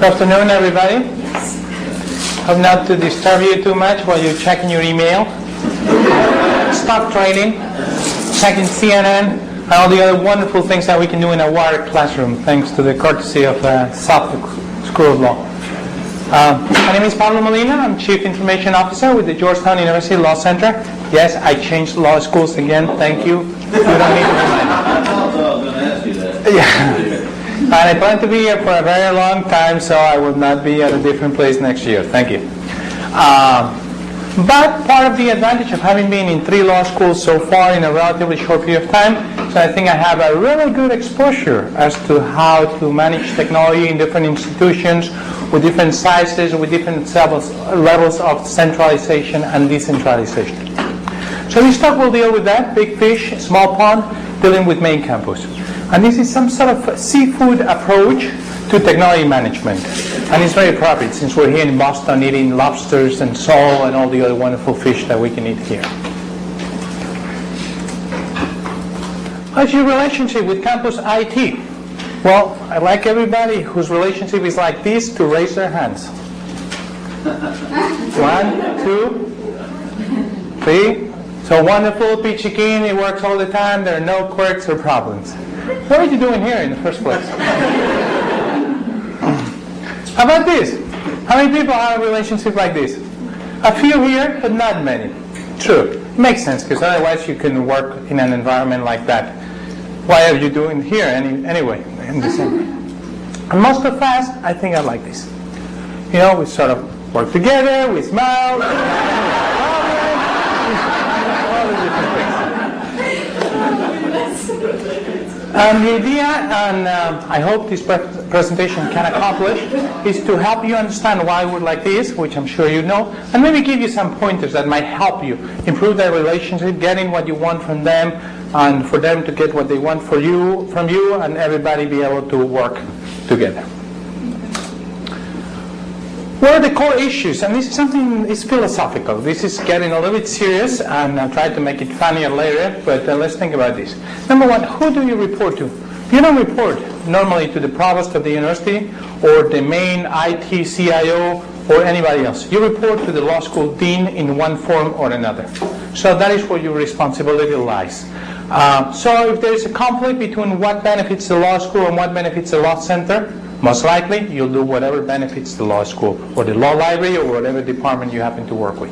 Good afternoon, everybody. Hope not to disturb you too much while you're checking your email, stock trading, checking CNN, and all the other wonderful things that we can do in a wired classroom, thanks to the courtesy of Suffolk School of Law. My name is Pablo Molina. I'm Chief Information Officer with the Georgetown University Law Center. Yes, I changed law schools again. Thank you. You don't need to remind me. I was going to ask you that. Yeah. And I plan to be here for a very long time, so I will not be at a different place next year. Thank you. But part of the advantage of having been in 3 law schools so far in a relatively short period of time, so I think I have a really good exposure as to how to manage technology in different institutions with different sizes, with different levels of centralization and decentralization. So this talk will deal with that, big fish, small pond, dealing with main campus. And this is some sort of seafood approach to technology management. And it's very appropriate since we're here in Boston eating lobsters and sole and all the other wonderful fish that we can eat here. How's your relationship with campus IT? Well, I'd like everybody whose relationship is like this to raise their hands. 1, 2, 3. So wonderful, peachy keen, it works all the time, there are no quirks or problems. What are you doing here in the first place? How about this? How many people have a relationship like this? A few here, but not many. True. It makes sense, because otherwise you couldn't work in an environment like that. Why are you doing here anyway? In the same way. And most of us, I think I like this. You know, we sort of work together, we smile, all the different things. And the idea, and I hope this presentation can accomplish, is to help you understand why we're like this, which I'm sure you know, and maybe give you some pointers that might help you improve that relationship, getting what you want from them, and for them to get what they want from you, and everybody be able to work together. What are the core issues? And this is something, it's philosophical. This is getting a little bit serious, and I'll try to make it funnier later, but let's think about this. Number 1, who do you report to? You don't report normally to the provost of the university or the main IT CIO or anybody else. You report to the law school dean in one form or another. So that is where your responsibility lies. So if there is a conflict between what benefits the law school and what benefits the law center, most likely you'll do whatever benefits the law school or the law library or whatever department you happen to work with.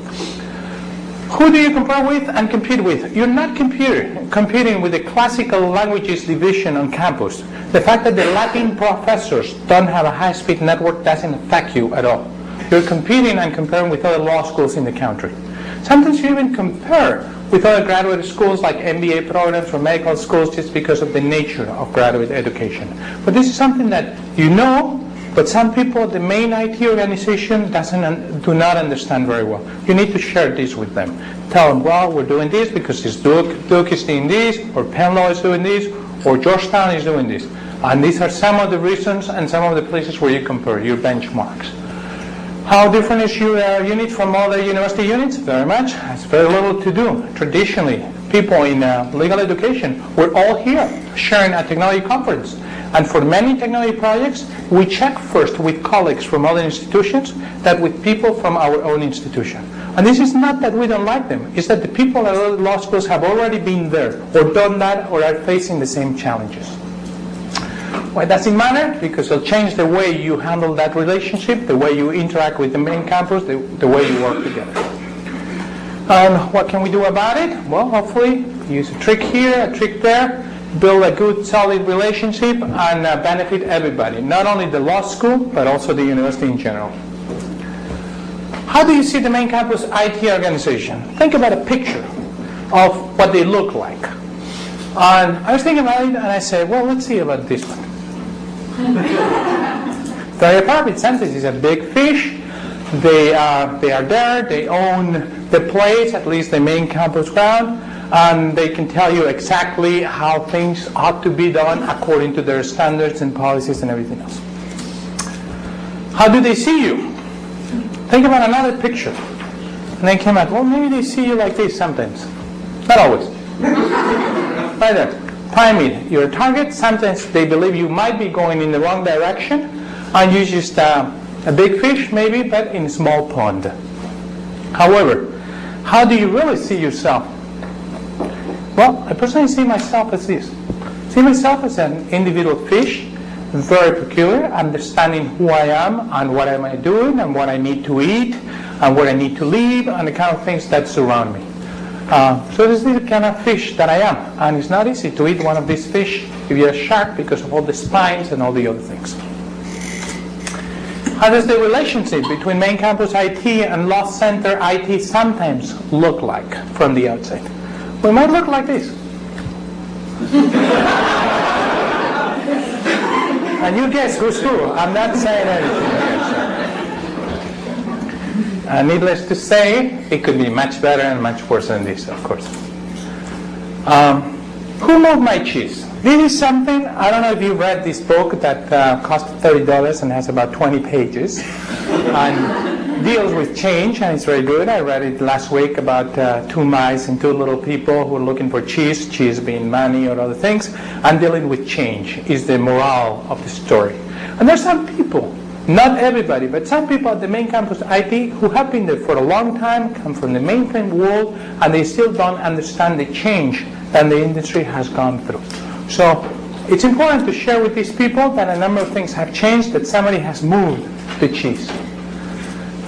Who do you compare with and compete with? You're not competing with the classical languages division on campus. The fact that the Latin professors don't have a high-speed network doesn't affect you at all. You're competing and comparing with other law schools in the country. Sometimes you even compare with other graduate schools like MBA programs or medical schools just because of the nature of graduate education. But this is something that you know, but some people at the main IT organization do not understand very well. You need to share this with them. Tell them, well, we're doing this because Duke is doing this, or Penn Law is doing this, or Georgetown is doing this. And these are some of the reasons and some of the places where you compare your benchmarks. How different is your unit from other university units? Very much. It's very little to do. Traditionally, people in legal education, we're all here sharing a technology conference. And for many technology projects, we check first with colleagues from other institutions than with people from our own institution. And this is not that we don't like them. It's that the people at other law schools have already been there or done that or are facing the same challenges. Why does it matter? Because it'll change the way you handle that relationship, the way you interact with the main campus, the way you work together. And what can we do about it? Well, hopefully use a trick here, a trick there, build a good, solid relationship, and benefit everybody, not only the law school, but also the university in general. How do you see the main campus IT organization? Think about a picture of what they look like. And I was thinking about it, and I said, well, let's see about this one. Very appropriate sentence. It's a big fish. They are there. They own the place, at least the main campus ground, and they can tell you exactly how things ought to be done according to their standards and policies and everything else. How do they see you? Think about another picture. And they came out, well, maybe they see you like this sometimes. Not always. Right there. Timing your target. Sometimes they believe you might be going in the wrong direction, and you just a big fish maybe, but in a small pond. However, how do you really see yourself? Well, I personally see myself as this. See myself as an individual fish, very peculiar, understanding who I am and what am I doing and what I need to eat and where I need to live and the kind of things that surround me. So this is the kind of fish that I am, and it's not easy to eat one of these fish if you're a shark because of all the spines and all the other things. How does the relationship between main campus IT and law center IT sometimes look like from the outside? We might look like this. And you guess who's who. I'm not saying anything. Needless to say, it could be much better and much worse than this, of course. Who moved my cheese? This is something, I don't know if you read this book that cost $30 and has about 20 pages and deals with change, and it's very good. I read it last week about two mice and two little people who are looking for cheese being money or other things, and dealing with change is the morale of the story. And there's some people, not everybody, but some people at the main campus IT who have been there for a long time, come from the mainframe world, and they still don't understand the change that the industry has gone through. So it's important to share with these people that a number of things have changed, that somebody has moved the cheese.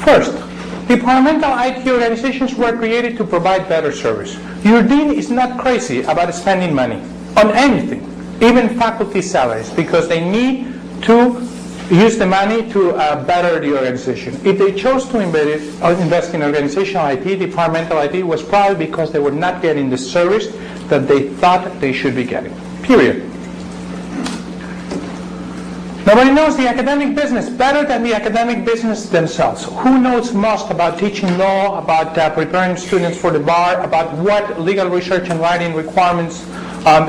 First, departmental IT organizations were created to provide better service. Your dean is not crazy about spending money on anything, even faculty salaries, because they need to use the money to better the organization. If they chose to invest in organizational IT, departmental IT, was probably because they were not getting the service that they thought they should be getting. Period. Nobody knows the academic business better than the academic business themselves. Who knows most about teaching law, about preparing students for the bar, about what legal research and writing requirements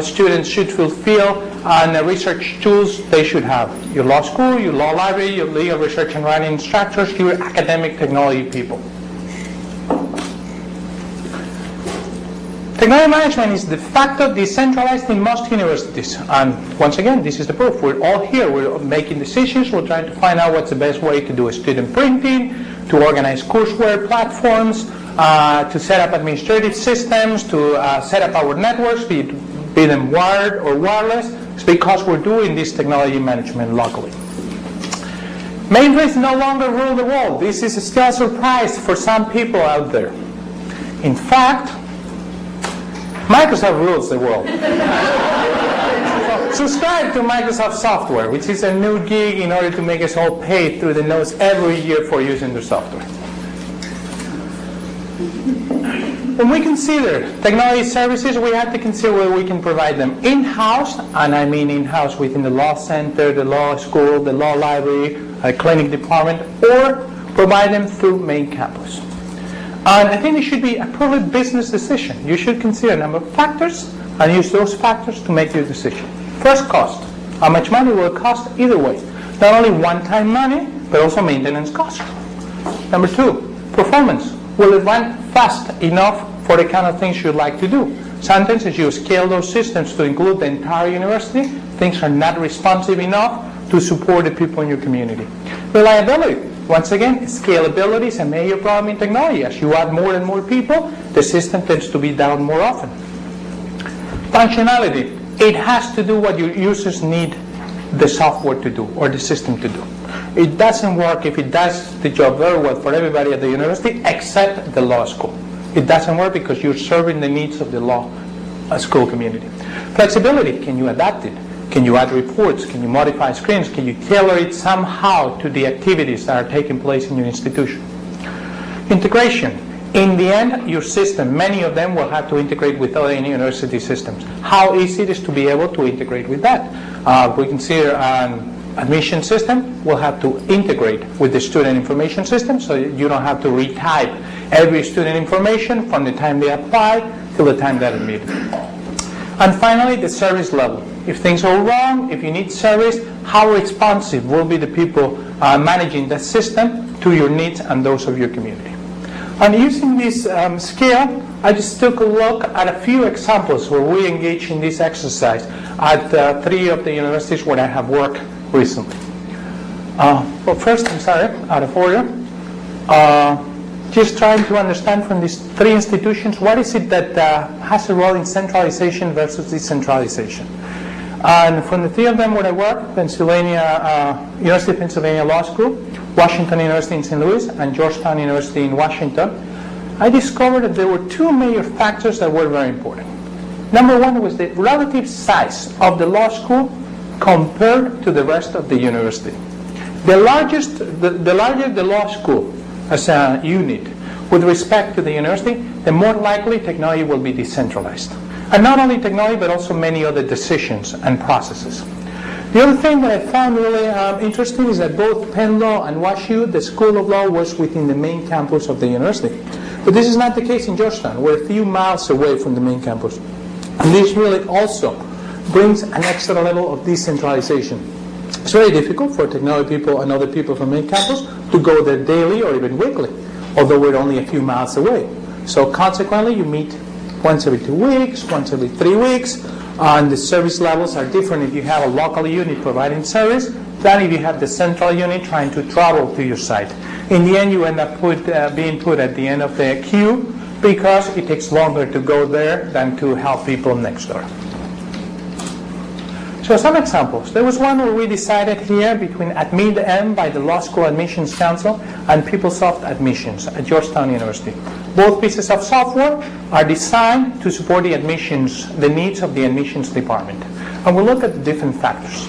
students should fulfill, and the research tools they should have? Your law school, your law library, your legal research and writing instructors, your academic technology people. Technology management is de facto decentralized in most universities. And once again, this is the proof. We're all here. We're making decisions. We're trying to find out what's the best way to do student printing, to organize courseware platforms, to set up administrative systems, to set up our networks, be them wired or wireless. It's because we're doing this technology management locally. Mainframes no longer rule the world. This is still a surprise for some people out there. In fact, Microsoft rules the world. Subscribe to Microsoft software, which is a new gig in order to make us all pay through the nose every year for using their software. When we consider technology services, we have to consider whether we can provide them in-house, and I mean in-house within the law center, the law school, the law library, a clinic department, or provide them through main campus. And I think it should be a purely business decision. You should consider a number of factors and use those factors to make your decision. First, cost. How much money will it cost either way? Not only one-time money, but also maintenance cost. Number two, performance. Will it run fast enough for the kind of things you'd like to do? Sometimes as you scale those systems to include the entire university, things are not responsive enough to support the people in your community. Reliability. Once again, scalability is a major problem in technology. As you add more and more people, the system tends to be down more often. Functionality. It has to do what your users need the software to do or the system to do. It doesn't work if it does the job very well for everybody at the university except the law school. It doesn't work because you're serving the needs of the law school community. Flexibility. Can you adapt it? Can you add reports? Can you modify screens? Can you tailor it somehow to the activities that are taking place in your institution? Integration. In the end, your system, many of them will have to integrate with other university systems. How easy it is to be able to integrate with that? We consider an admission system will have to integrate with the student information system, so you don't have to retype every student information from the time they apply till the time they're admitted. And finally, the service level. If things go wrong, if you need service, how responsive will be the people managing the system to your needs and those of your community? And using this scale, I just took a look at a few examples where we engage in this exercise at 3 of the universities where I have worked recently. Well, first, I'm sorry, out of order. Just trying to understand from these three institutions, what is it that has a role in centralization versus decentralization? And from the three of them where I work, University of Pennsylvania Law School, Washington University in St. Louis, and Georgetown University in Washington, I discovered that there were two major factors that were very important. Number one was the relative size of the law school compared to the rest of the university. The larger the law school as a unit with respect to the university, the more likely technology will be decentralized. And not only technology, but also many other decisions and processes. The other thing that I found really interesting is that both Penn Law and WashU, the School of Law, was within the main campus of the university. But this is not the case in Georgetown. We're a few miles away from the main campus. And this really also brings an extra level of decentralization. It's very difficult for technology people and other people from main campus to go there daily or even weekly, although we're only a few miles away. So consequently, you meet once every 2 weeks, once every 3 weeks, and the service levels are different if you have a local unit providing service than if you have the central unit trying to travel to your site. In the end, you end up being put at the end of the queue because it takes longer to go there than to help people next door. So some examples. There was one where we decided here between AdmitM by the Law School Admissions Council and PeopleSoft Admissions at Georgetown University. Both pieces of software are designed to support the needs of the admissions department. And we'll look at the different factors.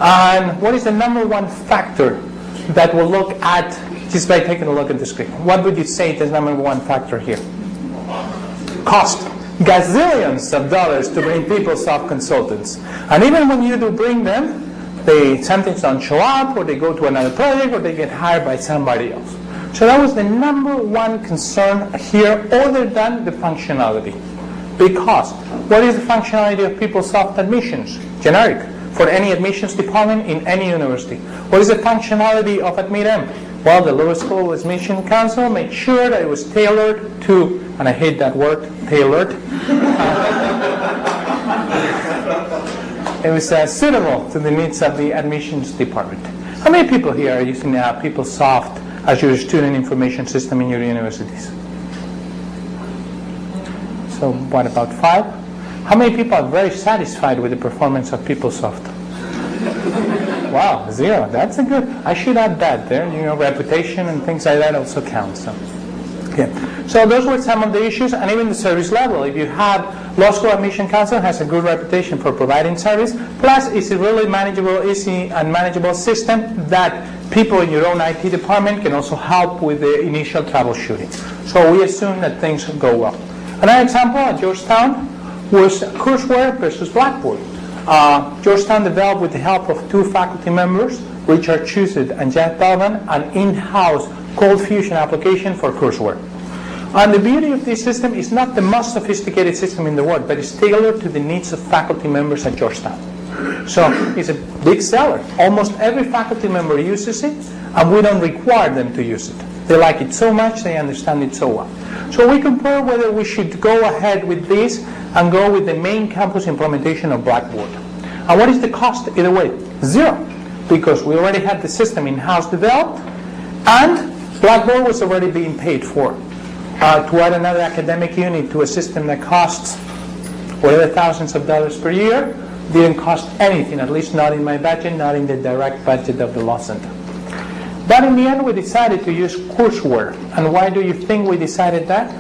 And what is the number one factor that we'll look at just by taking a look at the screen? What would you say is the number one factor here? Cost. Gazillions of dollars to bring PeopleSoft consultants. And even when you do bring them, they sometimes don't show up, or they go to another project, or they get hired by somebody else. So that was the number one concern here, other than the functionality. Because what is the functionality of PeopleSoft Admissions? Generic, for any admissions department in any university. What is the functionality of AdmitM? Well, the Lewis School Admission Council made sure that it was tailored to, and I hate that word, tailored. It was suitable to the needs of the admissions department. How many people here are using PeopleSoft as your student information system in your universities? So what, about 5? How many people are very satisfied with the performance of PeopleSoft? Wow, 0. That's a good. I should add that there. Reputation and things like that also count. So those were some of the issues, and even the service level. If you have Law School Admission Council has a good reputation for providing service. Plus, it's a really manageable, easy, and manageable system that people in your own IT department can also help with the initial troubleshooting. So we assume that things go well. Another example at Georgetown was Courseware versus Blackboard. Georgetown developed, with the help of 2 faculty members, Richard Chusett and Jeff Belvin, an in-house cold fusion application for Courseware. And the beauty of this system is not the most sophisticated system in the world, but it's tailored to the needs of faculty members at Georgetown. So it's a big seller. Almost every faculty member uses it, and we don't require them to use it. They like it so much, they understand it so well. So we compare whether we should go ahead with this and go with the main campus implementation of Blackboard. And what is the cost either way? 0, because we already had the system in-house developed, and Blackboard was already being paid for. To add another academic unit to a system that costs whatever thousands of dollars per year didn't cost anything, at least not in my budget, not in the direct budget of the Law Center. But in the end, we decided to use Courseware. And why do you think we decided that?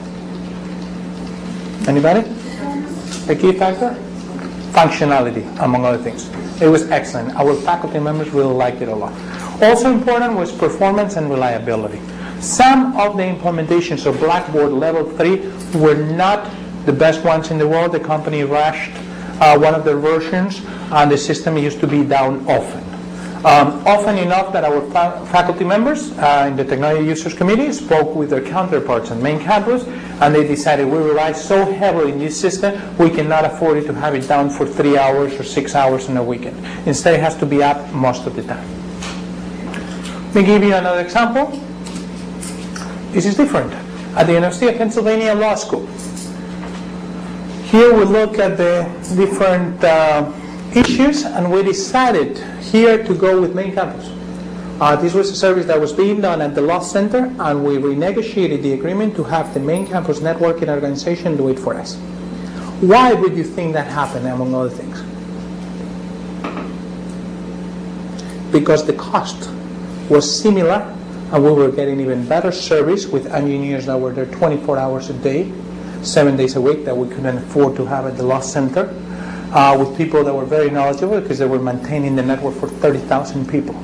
Anybody? The key factor? Functionality, among other things. It was excellent. Our faculty members really liked it a lot. Also important was performance and reliability. Some of the implementations of Blackboard Level 3 were not the best ones in the world. The company rushed one of their versions, and the system used to be down often. Often enough that our faculty members in the Technology Users Committee spoke with their counterparts on main campus, and they decided we rely so heavily in this system, we cannot afford it to have it down for 3 hours or 6 hours on a weekend. Instead, it has to be up most of the time. Let me give you another example. This is different. At the University of Pennsylvania Law School, here we look at the different issues, and we decided here to go with main campus. This was a service that was being done at the law center, and we renegotiated the agreement to have the main campus networking organization do it for us. Why would you think that happened, among other things? Because the cost was similar, and we were getting even better service with engineers that were there 24 hours a day, 7 days a week, that we couldn't afford to have at the law center, with people that were very knowledgeable because they were maintaining the network for 30,000 people.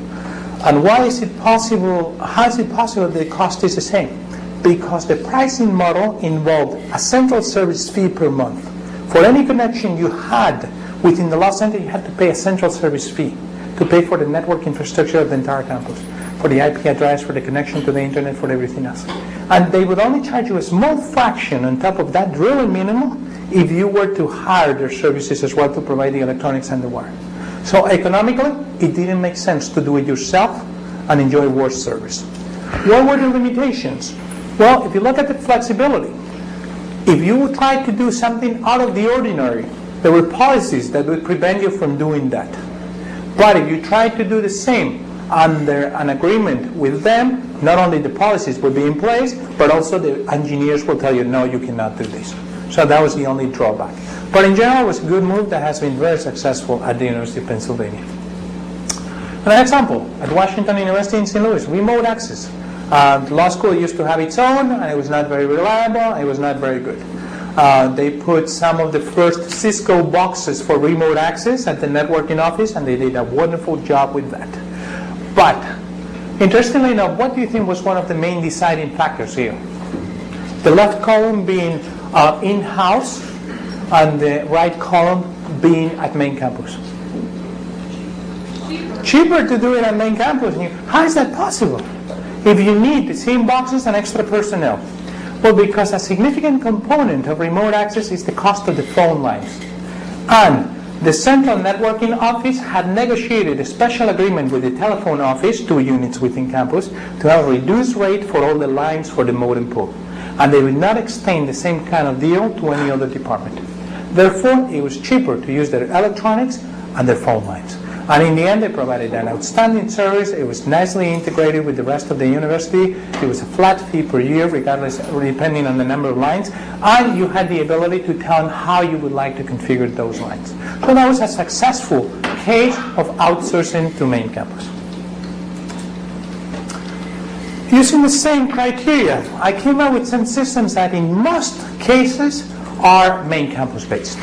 And why is it possible? How is it possible that the cost is the same? Because the pricing model involved a central service fee per month. For any connection you had within the law center, you had to pay a central service fee to pay for the network infrastructure of the entire campus, for the IP address, for the connection to the internet, for everything else. And they would only charge you a small fraction on top of that really minimum if you were to hire their services as well to provide the electronics and the wire. So economically, it didn't make sense to do it yourself and enjoy worse service. What were the limitations? Well, if you look at the flexibility, if you tried to do something out of the ordinary, there were policies that would prevent you from doing that. But if you tried to do the same under an agreement with them, not only the policies would be in place, but also the engineers will tell you, no, you cannot do this. So that was the only drawback. But in general, it was a good move that has been very successful at the University of Pennsylvania. An example, at Washington University in St. Louis, remote access. The law school used to have its own, and it was not very reliable, it was not very good. They put some of the first Cisco boxes for remote access at the networking office, and they did a wonderful job with that. But, interestingly enough, what do you think was one of the main deciding factors here? The left column being in-house, and the right column being at main campus. Cheaper to do it at main campus. How is that possible? If you need the same boxes and extra personnel. Well, because a significant component of remote access is the cost of the phone lines. And the central networking office had negotiated a special agreement with the telephone office, 2 units within campus, to have a reduced rate for all the lines for the modem pool. And they would not extend the same kind of deal to any other department. Therefore, it was cheaper to use their electronics and their phone lines. And in the end, they provided an outstanding service. It was nicely integrated with the rest of the university. It was a flat fee per year, regardless, depending on the number of lines. And you had the ability to tell them how you would like to configure those lines. So that was a successful case of outsourcing to main campus. Using the same criteria, I came up with some systems that in most cases are main campus based.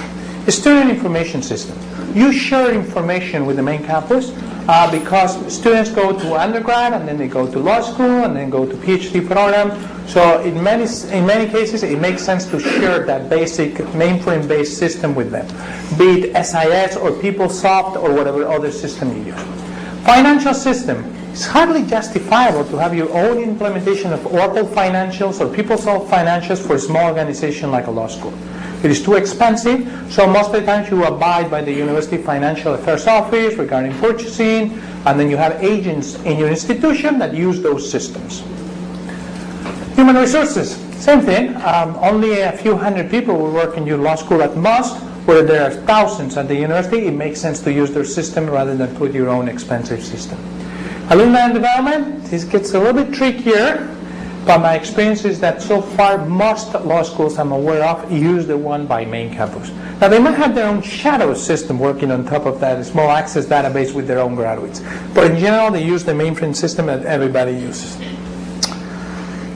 A student information system. You share information with the main campus because students go to undergrad and then they go to law school and then go to PhD program. So in many cases it makes sense to share that basic mainframe-based system with them, be it SIS or PeopleSoft or whatever other system you use. Financial system. It's hardly justifiable to have your own implementation of Oracle Financials or PeopleSoft Financials for a small organization like a law school. It is too expensive, so most of the time you abide by the University Financial Affairs Office regarding purchasing, and then you have agents in your institution that use those systems. Human resources, same thing. Only a few hundred people will work in your law school at most, where there are thousands at the university. It makes sense to use their system rather than put your own expensive system. Alumni and development, this gets a little bit trickier. But my experience is that so far most law schools I'm aware of use the one by main campus. Now they might have their own shadow system working on top of that, a small access database with their own graduates. But in general they use the mainframe system that everybody uses.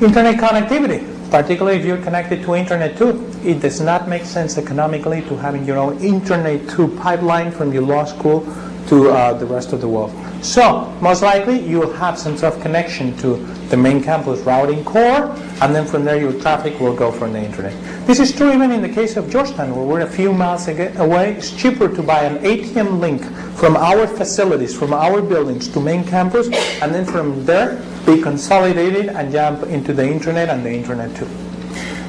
Internet connectivity, particularly if you're connected to internet too. It does not make sense economically to having your own internet to pipeline from your law school to the rest of the world. So, most likely, you will have some sort of connection to the main campus routing core, and then from there your traffic will go from the internet. This is true even in the case of Georgetown, where we're a few miles away. It's cheaper to buy an ATM link from our facilities, from our buildings to main campus, and then from there be consolidated and jump into the internet and the internet too.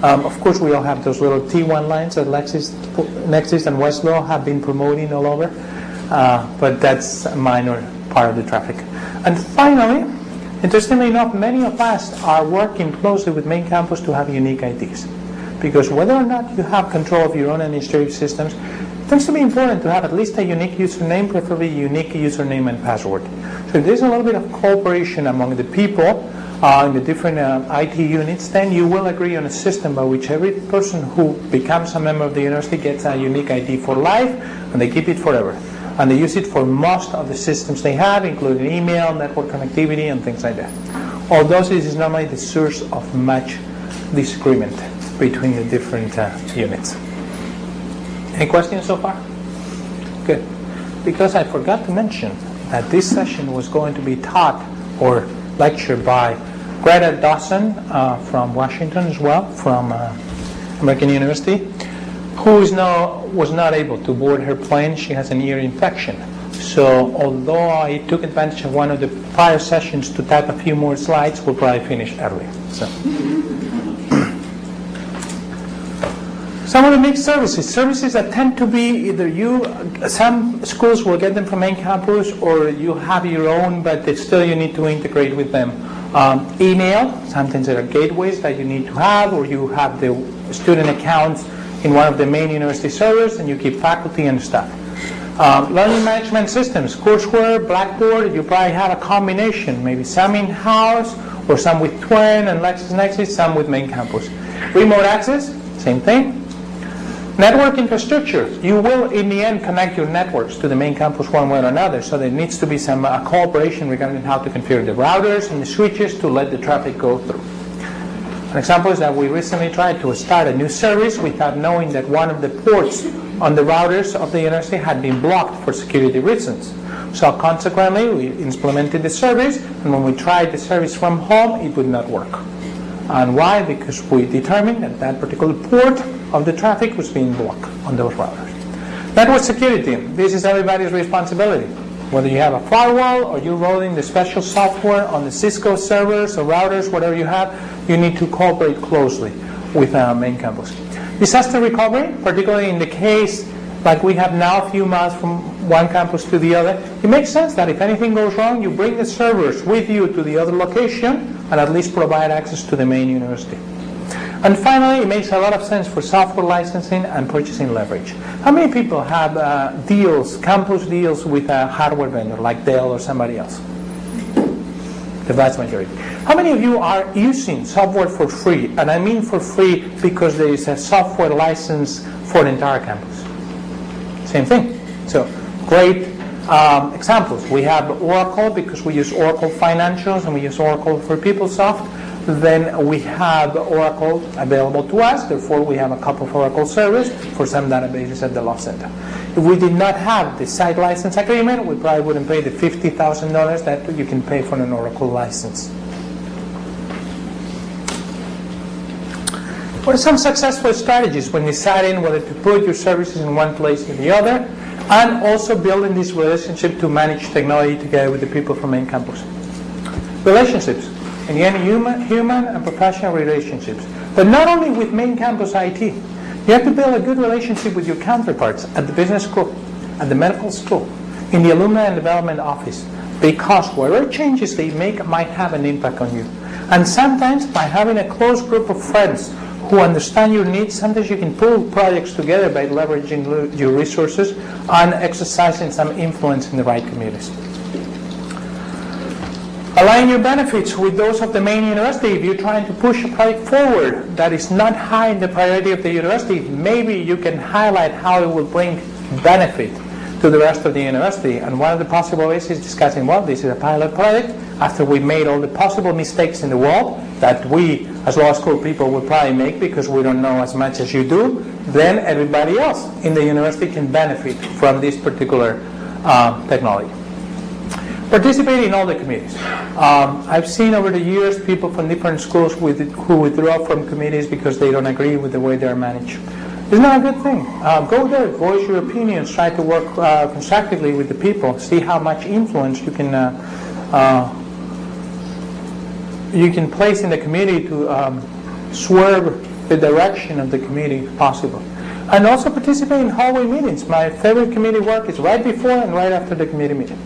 Of course, we all have those little T1 lines that Nexus and Westlaw have been promoting all over, but that's a minor part of the traffic. And finally, interestingly enough, many of us are working closely with main campus to have unique IDs. Because whether or not you have control of your own administrative systems, it tends to be important to have at least a unique username, preferably unique username and password. So if there's a little bit of cooperation among the people in the different IT units, then you will agree on a system by which every person who becomes a member of the university gets a unique ID for life, and they keep it forever. And they use it for most of the systems they have, including email, network connectivity, and things like that. Although this is normally the source of much disagreement between the different units. Any questions so far? Good. Because I forgot to mention that this session was going to be taught or lectured by Greta Dawson from Washington as well, from American University, who was not able to board her plane. She has an ear infection. So although I took advantage of one of the prior sessions to type a few more slides, we'll probably finish early. So. Some of the mixed services that tend to be either some schools will get them from main campus, or you have your own, but still you need to integrate with them. Email, sometimes there are gateways that you need to have, or you have the student accounts in one of the main university servers, and you keep faculty and staff. Learning management systems, Courseware, Blackboard, you probably have a combination, maybe some in-house, or some with Twin and LexisNexis, some with main campus. Remote access, same thing. Network infrastructure, you will in the end connect your networks to the main campus one way or another, so there needs to be some cooperation regarding how to configure the routers and the switches to let the traffic go through. An example is that we recently tried to start a new service without knowing that one of the ports on the routers of the university had been blocked for security reasons. So consequently, we implemented the service, and when we tried the service from home, it would not work. And why? Because we determined that that particular port of the traffic was being blocked on those routers. Network security, this is everybody's responsibility. Whether you have a firewall or you're rolling the special software on the Cisco servers or routers, whatever you have, you need to cooperate closely with main campus. Disaster recovery, particularly in the case like we have now, a few miles from one campus to the other, it makes sense that if anything goes wrong, you bring the servers with you to the other location and at least provide access to the main university. And finally, it makes a lot of sense for software licensing and purchasing leverage. How many people have deals, campus deals with a hardware vendor like Dell or somebody else? The vast majority. How many of you are using software for free? And I mean for free because there is a software license for the entire campus. Same thing. So, great examples. We have Oracle because we use Oracle Financials and we use Oracle for PeopleSoft. Then we have Oracle available to us. Therefore, we have a couple of Oracle servers for some databases at the Law Center. If we did not have the site license agreement, we probably wouldn't pay the $50,000 that you can pay for an Oracle license. What are some successful strategies when deciding whether to put your services in one place or the other, and also building this relationship to manage technology together with the people from main campus? Relationships. In the end, human and professional relationships. But not only with main campus IT. You have to build a good relationship with your counterparts at the business school, at the medical school, in the alumni and development office, because whatever changes they make might have an impact on you. And sometimes by having a close group of friends who understand your needs, sometimes you can pull projects together by leveraging your resources and exercising some influence in the right communities. Align your benefits with those of the main university. If you're trying to push a project forward that is not high in the priority of the university, maybe you can highlight how it will bring benefit to the rest of the university. And one of the possible ways is discussing, well, this is a pilot project. After we made all the possible mistakes in the world that we, as law school people, will probably make because we don't know as much as you do, then everybody else in the university can benefit from this particular technology. Participate in all the committees. I've seen over the years people from different schools who withdraw from committees because they don't agree with the way they're managed. It's not a good thing. Go there, voice your opinions, try to work constructively with the people, see how much influence you can place in the committee to swerve the direction of the committee if possible. And also participate in hallway meetings. My favorite committee work is right before and right after the committee meeting.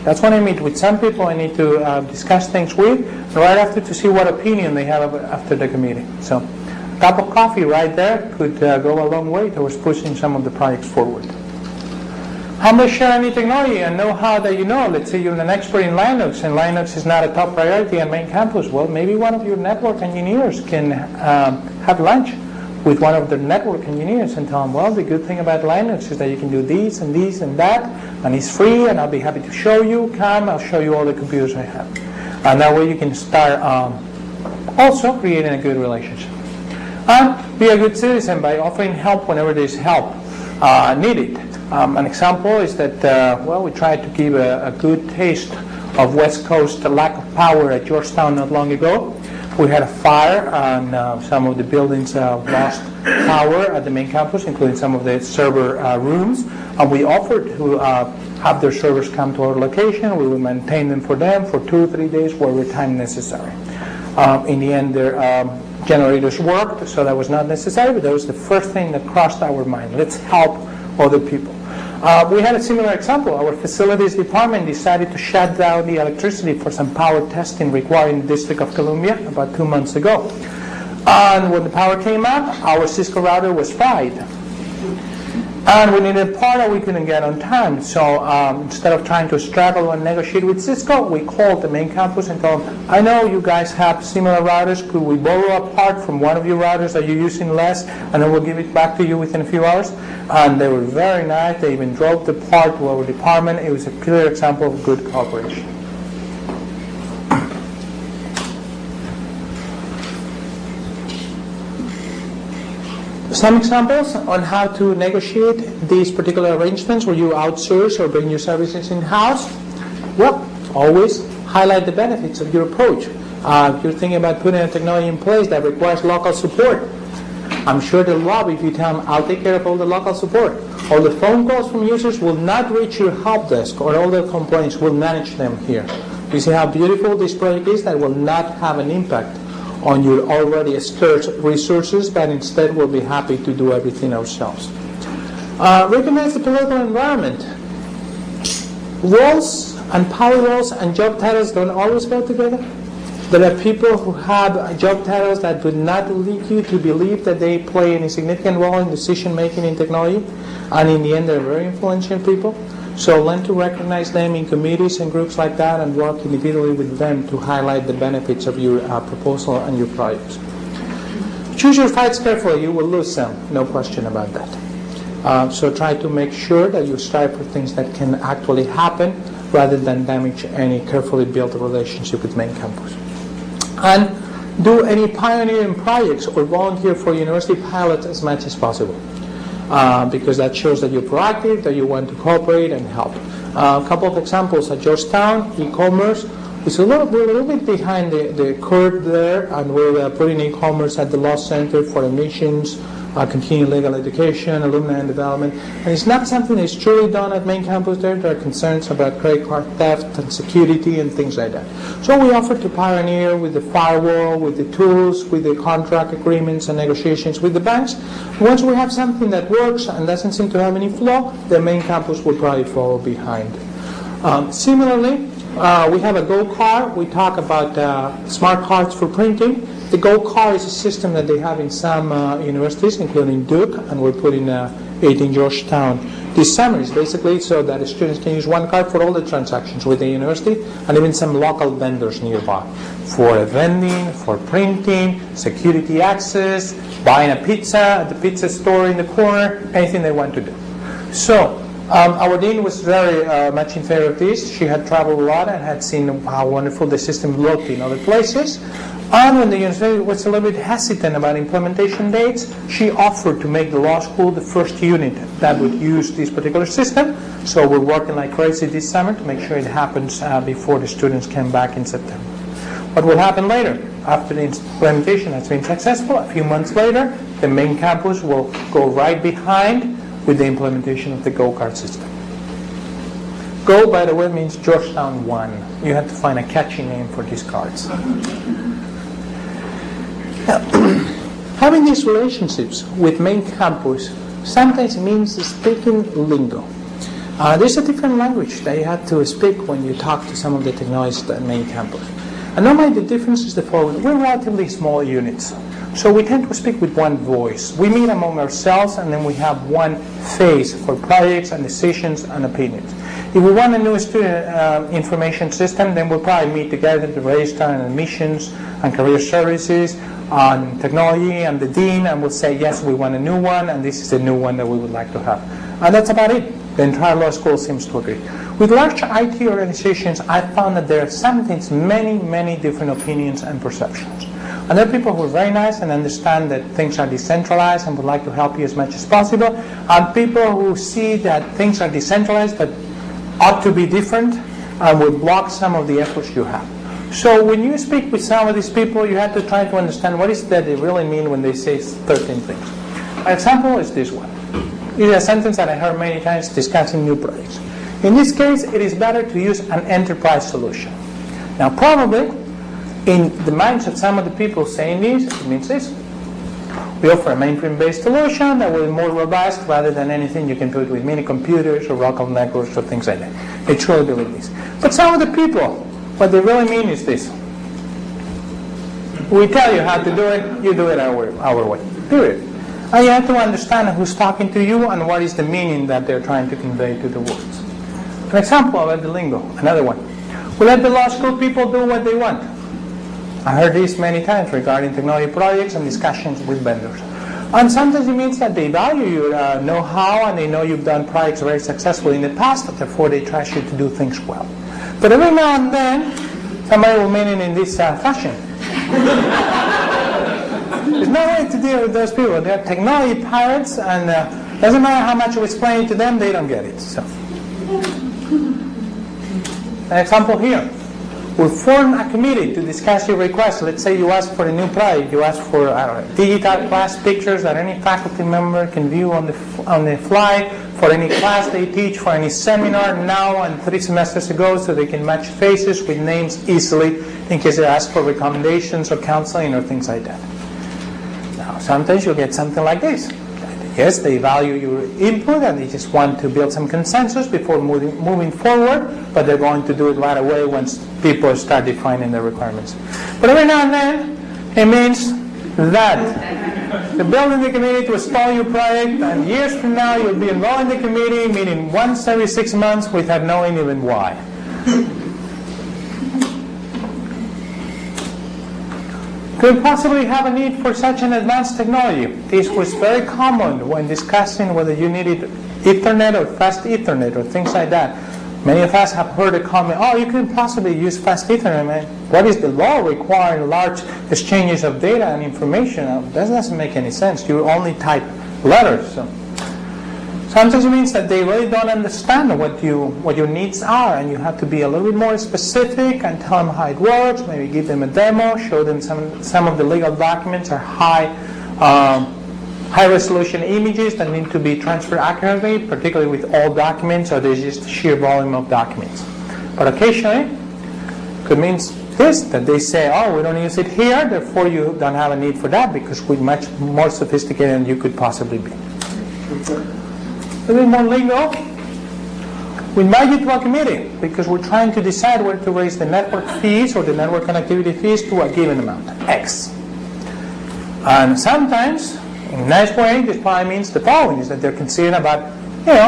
That's when I meet with some people I need to discuss things with, and right after to see what opinion they have after the committee. So a cup of coffee right there could go a long way towards pushing some of the projects forward. How much share any technology and know-how that you know? Let's say you're an expert in Linux, and Linux is not a top priority on main campus. Well, maybe one of your network engineers can have lunch with one of the network engineers and tell them, well, the good thing about Linux is that you can do this and this and that, and it's free, and I'll be happy to show you. Come, I'll show you all the computers I have. And that way you can start also creating a good relationship. And be a good citizen by offering help whenever there's help needed. An example is that, we tried to give a good taste of West Coast lack of power at Georgetown not long ago. We had a fire, and some of the buildings lost power at the main campus, including some of the server rooms. And we offered to have their servers come to our location. We will maintain them for them for 2 or 3 days, whatever time necessary. In the end, their generators worked, so that was not necessary, but that was the first thing that crossed our mind. Let's help other people. We had a similar example. Our facilities department decided to shut down the electricity for some power testing required in the District of Columbia about 2 months ago. And when the power came up, our Cisco router was fried. And we needed a part that we couldn't get on time. So instead of trying to struggle and negotiate with Cisco, we called the main campus and told them, I know you guys have similar routers. Could we borrow a part from one of your routers that you're using less, and then we'll give it back to you within a few hours? And they were very nice. They even drove the part to our department. It was a clear example of good cooperation. Some examples on how to negotiate these particular arrangements where you outsource or bring your services in-house. Well, always highlight the benefits of your approach. If you're thinking about putting a technology in place that requires local support, I'm sure they'll love if you tell them, I'll take care of all the local support. All the phone calls from users will not reach your help desk, or all the complaints will manage them here. You see how beautiful this project is? That will not have an impact on your already scarce resources, but instead we'll be happy to do everything ourselves. Recognize the political environment. Roles and power roles and job titles don't always go together. There are people who have job titles that would not lead you to believe that they play any significant role in decision making in technology, and in the end they're very influential people. So learn to recognize them in committees and groups like that, and work individually with them to highlight the benefits of your proposal and your projects. Choose your fights carefully. You will lose some, no question about that. So try to make sure that you strive for things that can actually happen rather than damage any carefully built relationship with main campus. And do any pioneering projects or volunteer for university pilots as much as possible. Because that shows that you're proactive, that you want to cooperate and help. A couple of examples at Georgetown, e-commerce. We're a little bit behind the curve there, and we're putting e-commerce at the Law Center for admissions, continuing legal education, alumni and development. And it's not something that's truly done at main campus there. There are concerns about credit card theft and security and things like that. So we offer to pioneer with the firewall, with the tools, with the contract agreements and negotiations with the banks. Once we have something that works and doesn't seem to have any flaw, the main campus will probably follow behind. Similarly, we have a Go card. We talk about smart cards for printing. The Go card is a system that they have in some universities, including Duke, and we're putting it in Georgetown this summer. It's basically so that students can use one card for all the transactions with the university, and even some local vendors nearby for vending, for printing, security access, buying a pizza at the pizza store in the corner, anything they want to do. So our dean was very much in favor of this. She had traveled a lot and had seen how wonderful the system looked in other places. And when the university was a little bit hesitant about implementation dates, she offered to make the law school the first unit that would use this particular system. So we're working like crazy this summer to make sure it happens before the students come back in September. What will happen later? After the implementation has been successful, a few months later, the main campus will go right behind with the implementation of the Go card system. Go, by the way, means Georgetown 1. You have to find a catchy name for these cards. Having these relationships with main campus sometimes means speaking lingo. There's a different language that you have to speak when you talk to some of the technologists at main campus. And normally the difference is the following. We're relatively small units. So we tend to speak with one voice. We meet among ourselves, and then we have one face for projects and decisions and opinions. If we want a new student information system, then we'll probably meet together to register on admissions and career services, on technology and the dean, and we'll say, yes, we want a new one, and this is the new one that we would like to have. And that's about it. The entire law school seems to agree. With large IT organizations, I found that there are sometimes many, many different opinions and perceptions. And there are people who are very nice and understand that things are decentralized and would like to help you as much as possible, and people who see that things are decentralized but ought to be different and will block some of the efforts you have. So when you speak with some of these people, you have to try to understand what is that they really mean when they say certain things. An example is this one. It is a sentence that I heard many times discussing new projects. In this case, it is better to use an enterprise solution. Now, probably, in the minds of some of the people saying this, it means this. We offer a mainframe-based solution that will be more robust rather than anything you can put with mini computers or local networks or things like that. They truly believe this. But some of the people, what they really mean is this. We tell you how to do it, you do it our way. Period. And you have to understand who's talking to you and what is the meaning that they're trying to convey to the words. An example about the lingo, another one. We let the law school people do what they want. I heard this many times regarding technology projects and discussions with vendors. And sometimes it means that they value your know-how and they know you've done projects very successfully in the past, therefore they trust you to do things well. But every now and then, somebody will mean it in this fashion. There's no way to deal with those people. They're technology pirates, and doesn't matter how much you explain to them, they don't get it. So, an example here. We'll form a committee to discuss your request. Let's say you ask for a new project. You ask for digital class pictures that any faculty member can view on the fly for any class they teach, for any seminar now and 3 semesters ago, so they can match faces with names easily in case they ask for recommendations or counseling or things like that. Now, sometimes you'll get something like this. Yes, they value your input and they just want to build some consensus before moving forward, but they're going to do it right away once people start defining the requirements. But every now and then, it means that they're building the committee to install your project, and years from now you'll be involved in the committee, meeting once every 6 months without knowing even why. Could possibly have a need for such an advanced technology. This was very common when discussing whether you needed Ethernet or fast Ethernet or things like that. Many of us have heard a comment, oh, you could possibly use fast Ethernet, man. What is the law requiring large exchanges of data and information? That doesn't make any sense. You only type letters. So. Sometimes it means that they really don't understand what your needs are, and you have to be a little bit more specific and tell them how it works, maybe give them a demo, show them some of the legal documents are high resolution images that need to be transferred accurately, particularly with all documents, or there's just sheer volume of documents. But occasionally, it could mean this, that they say, oh, we don't use it here, therefore you don't have a need for that because we're much more sophisticated than you could possibly be. A little more lingo. We invite you to a committee because we're trying to decide whether to raise the network fees or the network connectivity fees to a given amount, X. And sometimes, in a nice way, this probably means the following, is that they're considering about,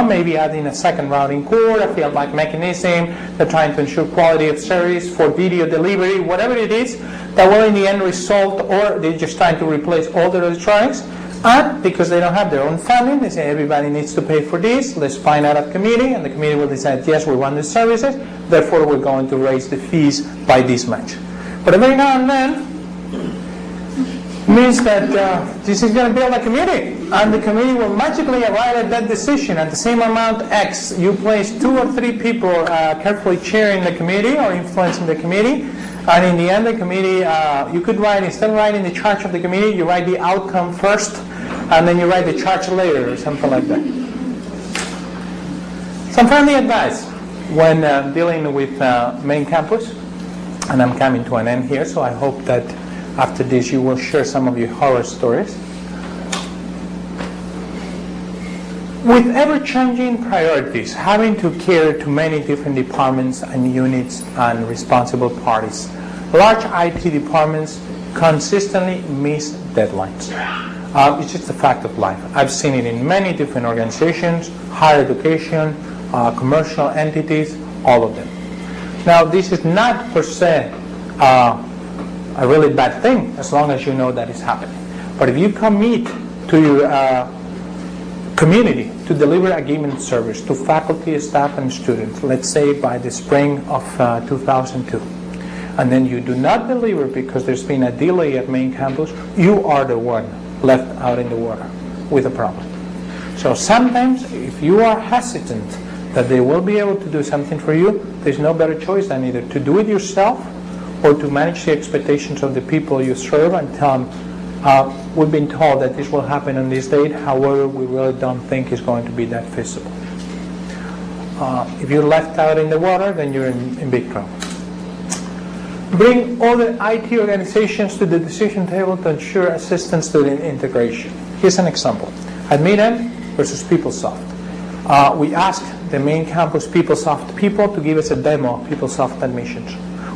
maybe adding a second routing core, a field-like mechanism, they're trying to ensure quality of service for video delivery, whatever it is, that will in the end result, or they're just trying to replace all their electronics. And because they don't have their own funding, they say everybody needs to pay for this, let's find out at committee, and the committee will decide, yes, we want these services, therefore we're going to raise the fees by this much. But every now and then, it means that this is going to build a committee, and the committee will magically arrive at that decision at the same amount X. You place 2 or 3 people carefully chairing the committee or influencing the committee, and in the end, the committee, you could write, instead of writing the charge of the committee, you write the outcome first, and then you write the charge later, or something like that. Some friendly advice when dealing with main campus, and I'm coming to an end here, so I hope that after this you will share some of your horror stories. With ever-changing priorities, having to cater to many different departments and units and responsible parties, Large IT departments consistently miss deadlines. It's just a fact of life. I've seen it in many different organizations, higher education, commercial entities, all of them. Now, this is not per se a really bad thing, as long as you know that it's happening. But if you commit to your community to deliver a given service to faculty, staff, and students, let's say by the spring of 2002, and then you do not deliver because there's been a delay at main campus, you are the one left out in the water with a problem. So sometimes, if you are hesitant that they will be able to do something for you, there's no better choice than either to do it yourself or to manage the expectations of the people you serve and tell them, we've been told that this will happen on this date, however, we really don't think it's going to be that feasible. If you're left out in the water, then you're in big trouble. Bring other IT organizations to the decision table to ensure assistance to the integration. Here's an example. Admin versus PeopleSoft. We asked the main campus PeopleSoft people to give us a demo of PeopleSoft admissions.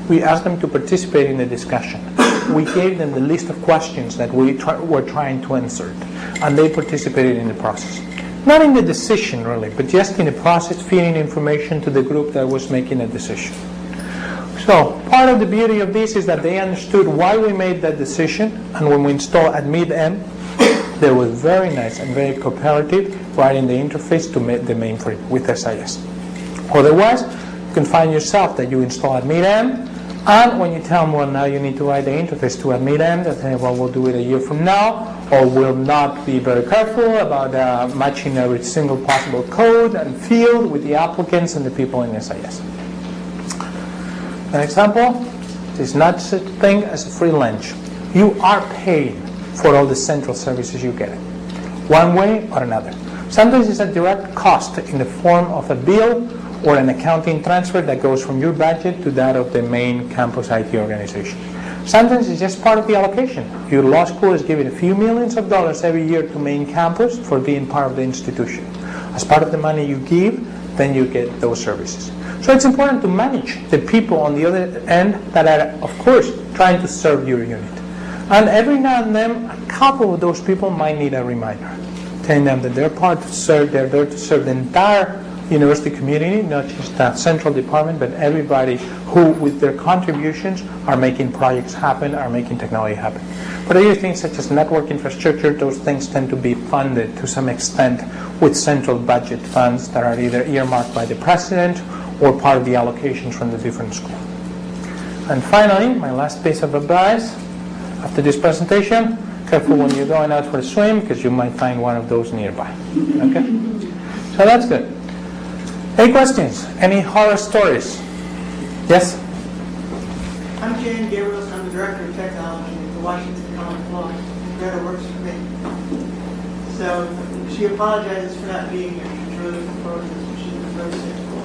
We asked them to participate in the discussion. We gave them the list of questions that we were trying to insert, and they participated in the process. Not in the decision, really, but just in the process, feeding information to the group that was making a decision. So, part of the beauty of this is that they understood why we made that decision, and when we installed AdmitM, they were very nice and very cooperative writing the interface to make the mainframe with SIS. Otherwise, you can find yourself that you install AdmitM, and when you tell them, well, now you need to write the interface to AdmitM, they say, well, we'll do it a year from now, or we'll not be very careful about matching every single possible code and field with the applicants and the people in SIS. An example is not such a thing as a free lunch. You are paid for all the central services you get, one way or another. Sometimes it's a direct cost in the form of a bill or an accounting transfer that goes from your budget to that of the main campus IT organization. Sometimes it's just part of the allocation. Your law school is giving a few millions of dollars every year to main campus for being part of the institution. As part of the money you give, then you get those services. So it's important to manage the people on the other end that are, of course, trying to serve your unit. And every now and then, a couple of those people might need a reminder, telling them that they're there to serve the entire university community, not just that central department, but everybody who, with their contributions, are making projects happen, are making technology happen. But other things such as network infrastructure, those things tend to be funded to some extent with central budget funds that are either earmarked by the president or part of the allocations from the different schools. And finally, my last piece of advice after this presentation, careful when you're going out for a swim because you might find one of those nearby. Okay? So that's good. Any questions? Any horror stories? Yes? I'm Jan Gabriels. I'm the Director of Technology at the Washington College of Law. Greta works for me. So she apologizes for not being here. She's really looking forward to this, but she's been very sick for a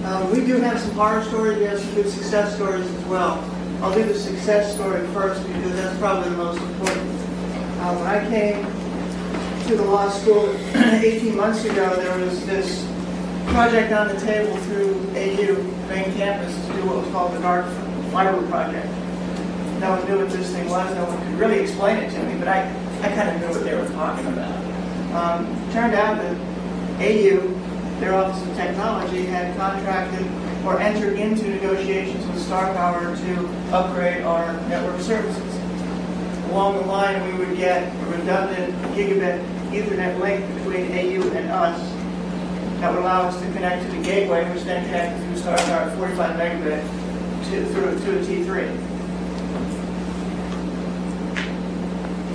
while. We do have some horror stories. We have some good success stories as well. I'll do the success story first because that's probably the most important. When I came to the law school 18 months ago, there was this project on the table through AU, main campus, to do what was called the Dark Fiber Project. No one knew what this thing was. No one could really explain it to me, but I kind of knew what they were talking about. Turned out that AU, their Office of Technology, had contracted or entered into negotiations with Star Power to upgrade our network services. Along the line, we would get a redundant gigabit Ethernet link between AU and us that would allow us to connect to the gateway, which then connected through Star Power 45 megabit to a T3.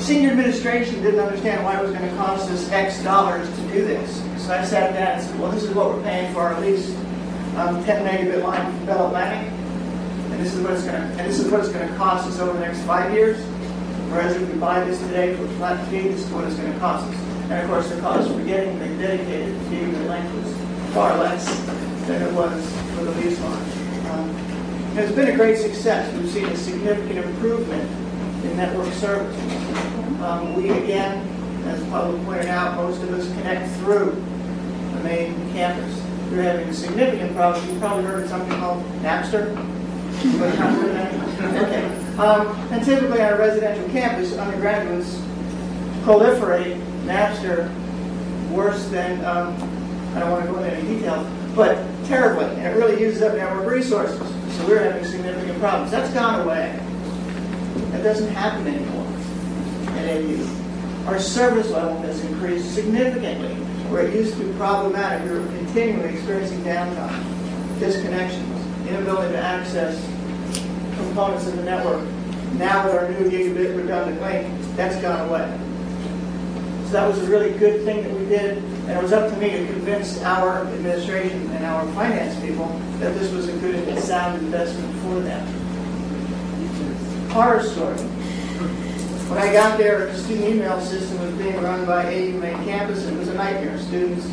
Senior administration didn't understand why it was going to cost us X dollars to do this. So I sat down and said, well, this is what we're paying for our lease 10 megabit line from Bell Atlantic, and this is what it's going to cost us over the next 5 years. Whereas if we buy this today for a flat fee, this is what it's going to cost us. And of course, the cost for getting the dedicated gigabit length was far less than it was for the lease line. It's been a great success. We've seen a significant improvement in network service. We again, as Pablo pointed out, most of us connect through the main campus. We're having a significant problem. You've probably heard of something called Napster. Okay. And typically on a residential campus, undergraduates proliferate Napster worse than, I don't want to go into any details, but terribly. And it really uses up network resources. So we're having significant problems. That's gone away. That doesn't happen anymore at AU. Our service level has increased significantly, where it used to be problematic. We were continually experiencing downtime, disconnections, inability to access components of the network. Now with our new gigabit redundant link, that's gone away. So that was a really good thing that we did, and it was up to me to convince our administration and our finance people that this was a good and sound investment for them. Horror story. When I got there, the student email system was being run by AU main campus, and it was a nightmare. Students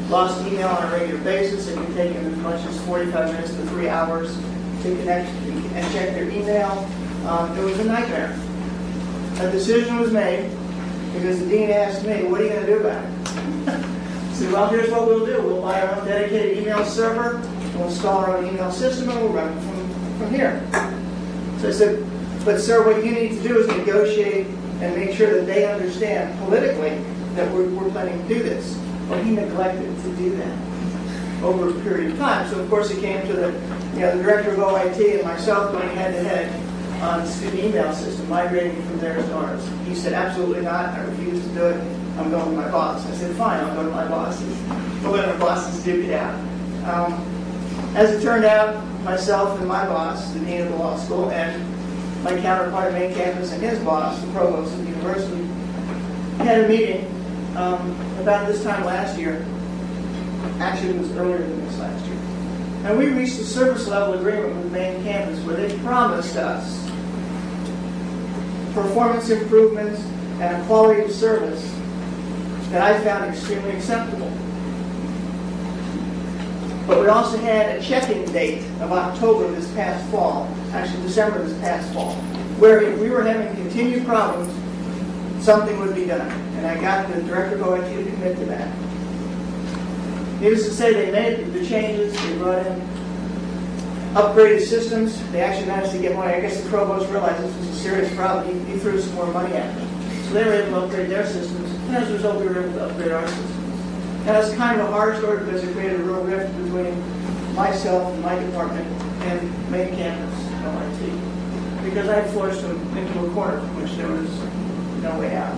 lost email on a regular basis. It could take them as much as 45 minutes to 3 hours to connect and check their email. It was a nightmare. A decision was made because the dean asked me, what are you going to do about it? I said, well, here's what we'll do. We'll buy our own dedicated email server, we'll install our own email system, and we'll run it from here. So I said, but sir, what you need to do is negotiate and make sure that they understand politically that we're planning to do this. Well, he neglected to do that over a period of time. So of course it came to the director of OIT and myself going head to head on the student email system, migrating from theirs to ours. He said, absolutely not. I refuse to do it. I'm going to my boss. I said, fine, I'll go to my bosses. We'll let our bosses duke it out. As it turned out, myself and my boss, the dean of the law school, and my counterpart at main campus and his boss, the provost of the university, had a meeting about this time last year. Actually, it was earlier than this last year. And we reached a service level agreement with the main campus where they promised us performance improvements and a quality of service that I found extremely acceptable. But we also had a check-in date of October this past fall, actually December this past fall, where if we were having continued problems, something would be done. And I got the director of OIT to commit to that. Needless to say, they made the changes. They brought in upgraded systems. They actually managed to get money. I guess the provost realized this was a serious problem. He threw some more money at them. So they were able to upgrade their systems. And as a result, we were able to upgrade our systems. Now, it's kind of a hard story because it created a real rift between myself and my department and main campus OIT. Because I forced them into a corner from which there was no way out.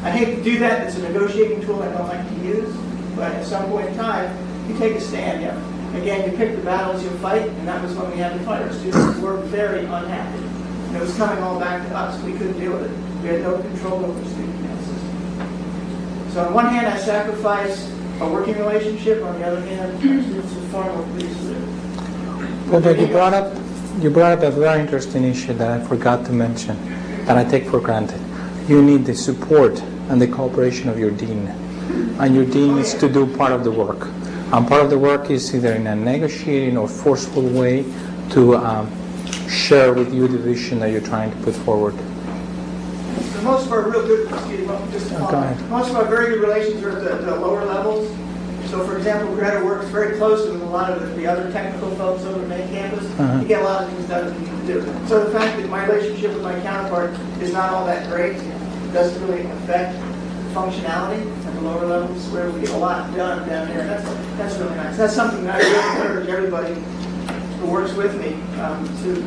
I hate to do that. It's a negotiating tool I don't like to use. But at some point in time, you take a stand. Yeah. Again, you pick the battles you fight, and that was when we had to fight. Our students were very unhappy. And it was coming all back to us. We couldn't deal with it. We had no control over the student email system. So on one hand, I sacrificed a working relationship. On the other hand, our students were far more pleased with it. Well, you brought up a very interesting issue that I forgot to mention, that I take for granted. You need the support and the cooperation of your dean. And your dean needs to do part of the work. And part of the work is either in a negotiating or forceful way to share with you the vision that you're trying to put forward. So most of our real good, most of our very good relations are at the lower levels. So for example, Greta works very closely with a lot of the other technical folks over at main campus to get a lot of things done that we need to do. So the fact that my relationship with my counterpart is not all that great doesn't really affect functionality at the lower levels, where we get a lot done down here. That's really nice. That's something that I really encourage everybody who works with me to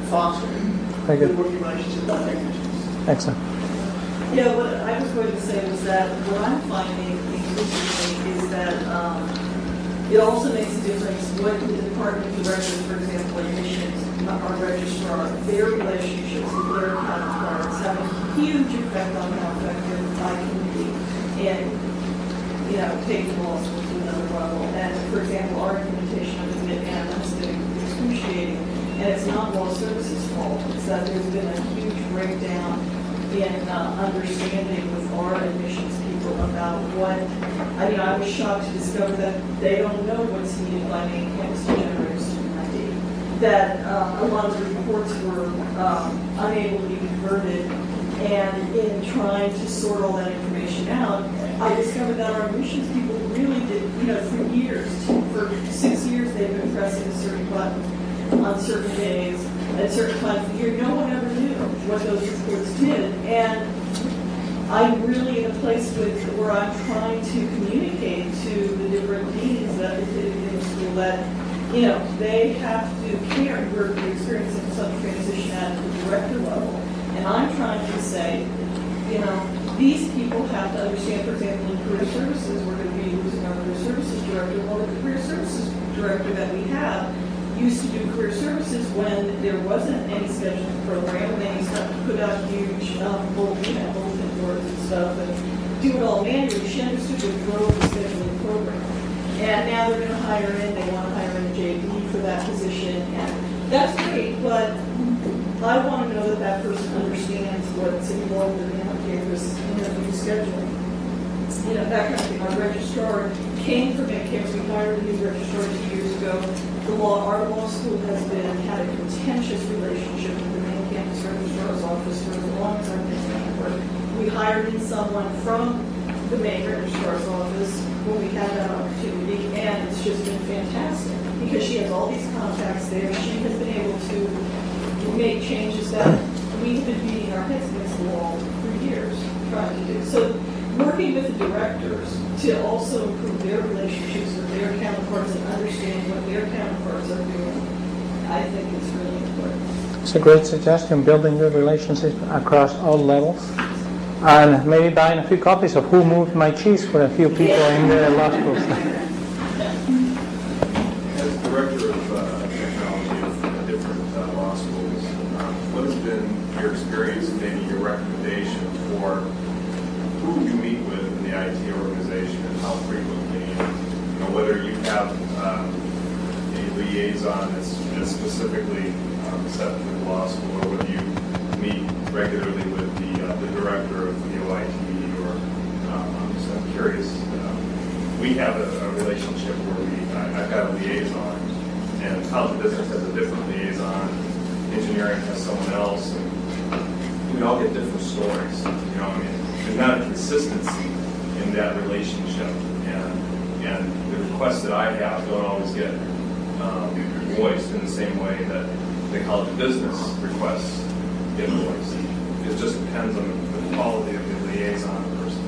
foster. Very good. Working relationship with technicians. Excellent. Yeah, what I was going to say was that what I'm finding increasingly is that it also makes a difference what the department directors, for example, admissions, our registrar, their relationships with their counterparts have a huge effect on how effective I can be in, taking law school to another level. And for example, our implementation of the Mid-Am has been excruciating, and it's not law services' fault. It's that there's been a huge breakdown in understanding with our admissions people about what, I was shocked to discover that they don't know what's needed by main campus to generate student ID. That a lot of the reports were unable to be converted, and in trying to sort all that information out, I discovered that our admissions people really did, for years, for 6 years they've been pressing a certain button, on certain days, at certain times of the year. No one ever knew what those reports did. And I'm really in a place where I'm trying to communicate to the different deans that are in the school that, they have to care. We're experiencing some transition at the director level. And I'm trying to say, these people have to understand, for example, in career services, we're going to be losing our career services director. Well, the career services director that we have used to do career services when there wasn't any scheduling program, and they used to put out huge bulletin boards and stuff, and do it all manually. She understood what drove the scheduling program. And now they're going to hire in, they want to hire in a JD for that position, and that's great, but I want to know that that person understands what's involved in campus interview scheduling. That kind of thing. Our registrar came from campus. We hired a new registrar 2 years ago. Our law school had a contentious relationship with the main campus registrar's office for as long as I've been here. We hired in someone from the main registrar's office when we had that opportunity, and it's just been fantastic because she has all these contacts there. She has been able to make changes that we've been beating our heads against the wall for years trying to do. So working with the directors to also improve their relationships with their counterparts and understanding what their counterparts are doing, I think it's really important. It's a great suggestion, building good relationships across all levels. And maybe buying a few copies of Who Moved My Cheese for a few people in the law schools. As director of technology of different law schools, what has been your experience and maybe your recommendation for who you meet with in the IT organization and how frequently, whether you have a liaison that's specifically set for the law school, or whether you meet regularly with the director of the OIT, or I'm curious. We have a relationship where I've got a liaison, and College of Business has a different liaison, engineering has someone else, and we all get different stories. There's not a consistency in that relationship, and the requests that I have don't always get voiced in the same way that the College of Business requests get voiced. It just depends on the quality of the liaison person.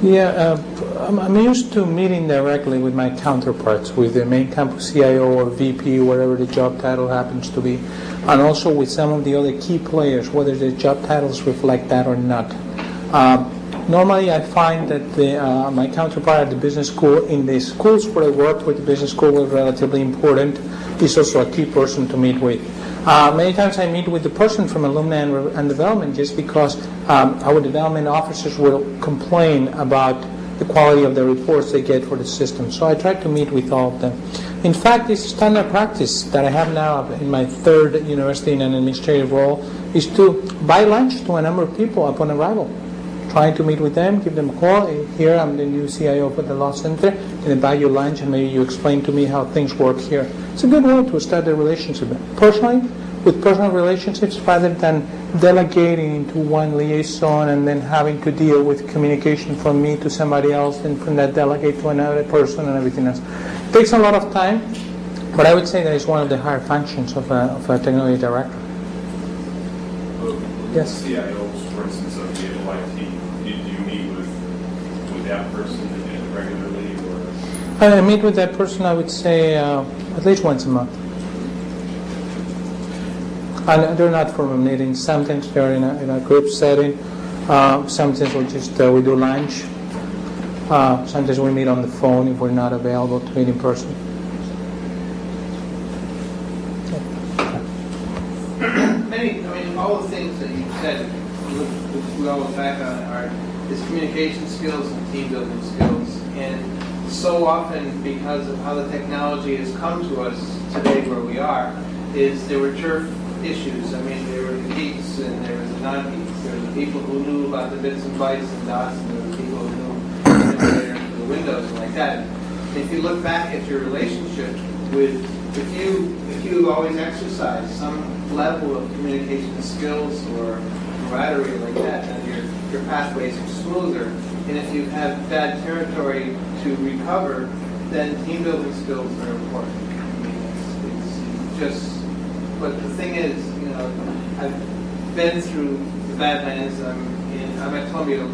Yeah, I'm used to meeting directly with my counterparts, with the main campus CIO or VP, whatever the job title happens to be, and also with some of the other key players, whether the job titles reflect that or not. Normally, I find that my counterpart at the business school, in the schools where I worked with the business school, was relatively important. He's also a key person to meet with. Many times I meet with the person from alumni and development just because our development officers will complain about the quality of the reports they get for the system. So I try to meet with all of them. In fact, it's standard practice that I have now in my third university in an administrative role is to buy lunch to a number of people upon arrival. Trying to meet with them, give them a call. Here, I'm the new CIO for the law center. Can I buy you lunch and maybe you explain to me how things work here? It's a good way to start the relationship. Personally, with personal relationships, rather than delegating to one liaison and then having to deal with communication from me to somebody else and from that delegate to another person and everything else. It takes a lot of time, but I would say that it's one of the higher functions of a technology director. Yes? CIOs, for instance, of the OIT, do you meet with that person regularly? Or? I meet with that person, I would say, at least once a month. And they're not formal meetings. Sometimes they're in a group setting. Sometimes we do lunch. Sometimes we meet on the phone if we're not available to meet in person. All the things that you said, which we all look back on, are is communication skills and team building skills. And so often, because of how the technology has come to us today where we are, is there were turf issues. There were the geeks and there was the non-geeks. There were the people who knew about the bits and bytes and dots, and there were the people who knew the Windows and like that. And if you look back at your relationship with, if you always exercise some level of communication skills or camaraderie like that, then your pathways are smoother. And if you have bad territory to recover, then team building skills are important. but the thing is, I've been through the Badlands. I'm at Columbia,